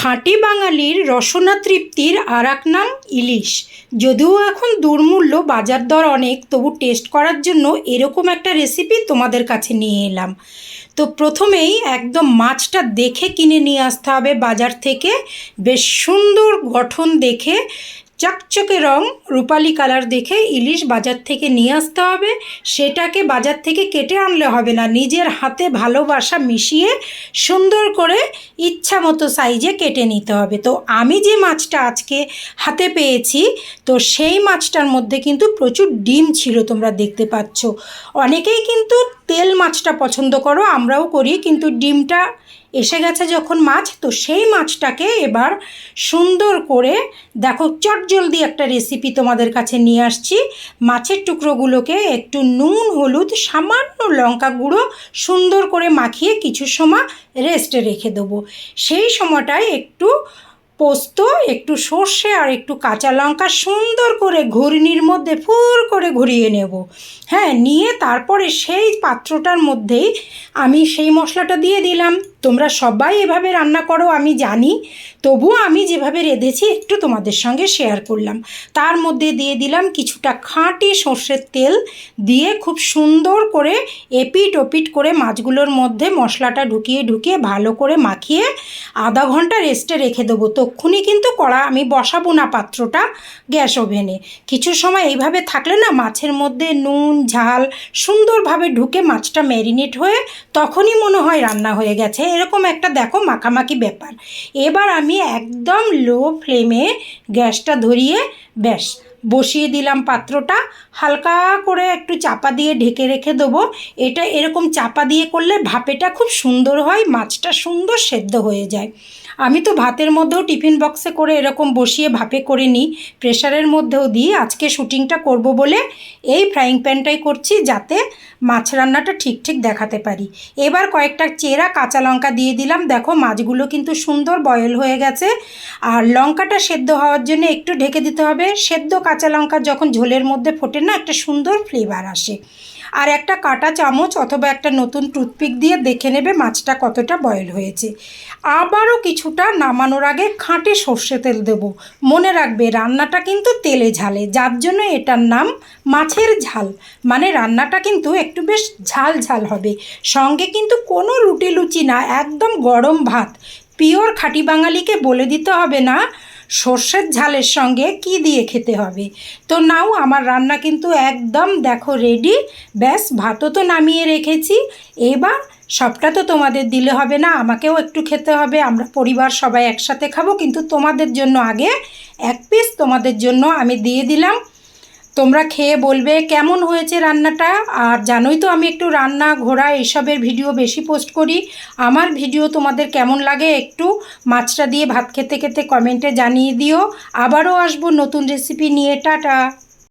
খাঁটি বাঙালির রসনা তৃপ্তির আর এক নাম ইলিশ। যদিও এখন দুর্মূল্য, বাজার দর অনেক, তবু টেস্ট করার জন্য এরকম একটা রেসিপি তোমাদের কাছে নিয়ে এলাম। তো প্রথমেই একদম মাছটা দেখে কিনে নিয়ে আসতে হবে বাজার থেকে। বেশ সুন্দর গঠন দেখে, চকচকে রং, রূপালি কালার দেখে ইলিশ বাজার থেকে নিয়ে আসতে হবে। সেটাকে বাজার থেকে কেটে আনলে হবে না, নিজের হাতে ভালোবাসা মিশিয়ে সুন্দর করে ইচ্ছা মতো সাইজে কেটে নিতে হবে। তো আমি যে মাছটা আজকে হাতে পেয়েছি, তো সেই মাছটার মধ্যে কিন্তু প্রচুর ডিম ছিল, তোমরা দেখতে পাচ্ছ। অনেকেই কিন্তু তেল মাছটা পছন্দ করো, আমরাও করি, কিন্তু ডিমটা এসে গেছে যখন মাছ, তো সেই মাছটাকে এবার সুন্দর করে দেখো, চটজলদি একটা রেসিপি তোমাদের কাছে নিয়ে আসছি। মাছের টুকরোগুলোকে একটু নুন, হলুদ, সামান্য লঙ্কা গুঁড়ো সুন্দর করে মাখিয়ে কিছু সময় রেস্টে রেখে দেবো। সেই সময়টায় একটু পোস্ত, একটু সর্ষে আর একটু কাঁচা লঙ্কা সুন্দর করে ঘুর্নির মধ্যে ফুর করে ঘুরিয়ে নেব। হ্যাঁ, নিয়ে তারপরে সেই পাত্রটার মধ্যেই আমি সেই মশলাটা দিয়ে দিলাম। তোমরা সবাই এভাবে রান্না করো আমি জানি, তবুও আমি যেভাবে রেঁধেছি একটু তোমাদের সঙ্গে শেয়ার করলাম। তার মধ্যে দিয়ে দিলাম কিছুটা খাঁটি সর্ষের তেল, দিয়ে খুব সুন্দর করে এপিট ওপিট করে মাছগুলোর মধ্যে মশলাটা ঢুকিয়ে ঢুকিয়ে ভালো করে মাখিয়ে আধা ঘন্টা রেস্টে রেখে দেবো। তক্ষুনি কিন্তু কড়া আমি বসাবো না পাত্রটা গ্যাস ওভেনে। কিছু সময় এইভাবে থাকলে না মাছের মধ্যে নুন ঝাল সুন্দরভাবে ঢুকে মাছটা ম্যারিনেট হয়ে তখনই মনে হয় রান্না হয়ে গেছে, এরকম একটা দেখো মাখামাখি ব্যাপার। এবার আমি একদম লো ফ্লেমে গ্যাসটা ধরিয়ে ব্যাস বসিয়ে দিলাম পাত্রটা। হালকা করে একটু চাপা দিয়ে ঢেকে রেখে দেবো। এটা এরকম চাপা দিয়ে করলে ভাপেটা খুব সুন্দর হয়, মাছটা সুন্দর সেদ্ধ হয়ে যায়। আমি তো ভাতের মধ্যেও টিফিন বক্সে করে এরকম বসিয়ে ভাপে করে নিই, প্রেশারের মধ্যেও দিই। আজকে শুটিংটা করব বলে এই ফ্রাইং প্যানটাই করছি, যাতে মাছ রান্নাটা ঠিক ঠিক দেখাতে পারি। এবার কয়েকটা চেরা কাঁচা লঙ্কা দিয়ে দিলাম। দেখো মাছগুলো কিন্তু সুন্দর বয়েল হয়ে গেছে, আর লঙ্কাটা সেদ্ধ হওয়ার জন্য একটু ঢেকে দিতে হবে। সেদ্ধ কাঁচা লঙ্কা যখন ঝোলের মধ্যে ফোটে না, একটা সুন্দর ফ্লেভার আসে। আর একটা কাঁটা চামচ অথবা একটা নতুন টুথপিক দিয়ে দেখে নেবে মাছটা কতটা বয়েল হয়েছে। আবারও কিছুটা নামানোর আগে খাঁটি সর্ষে তেল দেবো। মনে রাখবে রান্নাটা কিন্তু তেলে ঝালে, যার জন্য এটার নাম মাছের ঝাল। মানে রান্নাটা কিন্তু একটু বেশ ঝাল ঝাল হবে। সঙ্গে কিন্তু কোনো রুটি লুচি না, একদম গরম ভাত। পিওর খাঁটি বাঙালিকে বলে দিতে হবে না সর্ষের ঝালের সঙ্গে কি দিয়ে খেতে হবে। তো নাও, আমার রান্না কিন্তু একদম দেখো রেডি। ব্যাস ভাতও তো নামিয়ে রেখেছি। এবার সবটা তো তোমাদের দিলে হবে না, আমাকেও একটু খেতে হবে। আমরা পরিবার সবাই একসাথে খাবো, কিন্তু তোমাদের জন্য আগে এক পিস তোমাদের জন্য আমি দিয়ে দিলাম। তোমরা খেয়ে বলবে কেমন হয়েছে রান্নাটা। আর জানোই তো আমি একটু রান্না ঘোরা এইসবের ভিডিও বেশি পোস্ট করি। আমার ভিডিও তোমাদের কেমন লাগে একটু মাছটা দিয়ে ভাত খেতে খেতে কমেন্টে জানিয়ে দিও। আবারও আসবো নতুন রেসিপি নিয়ে। টাটা।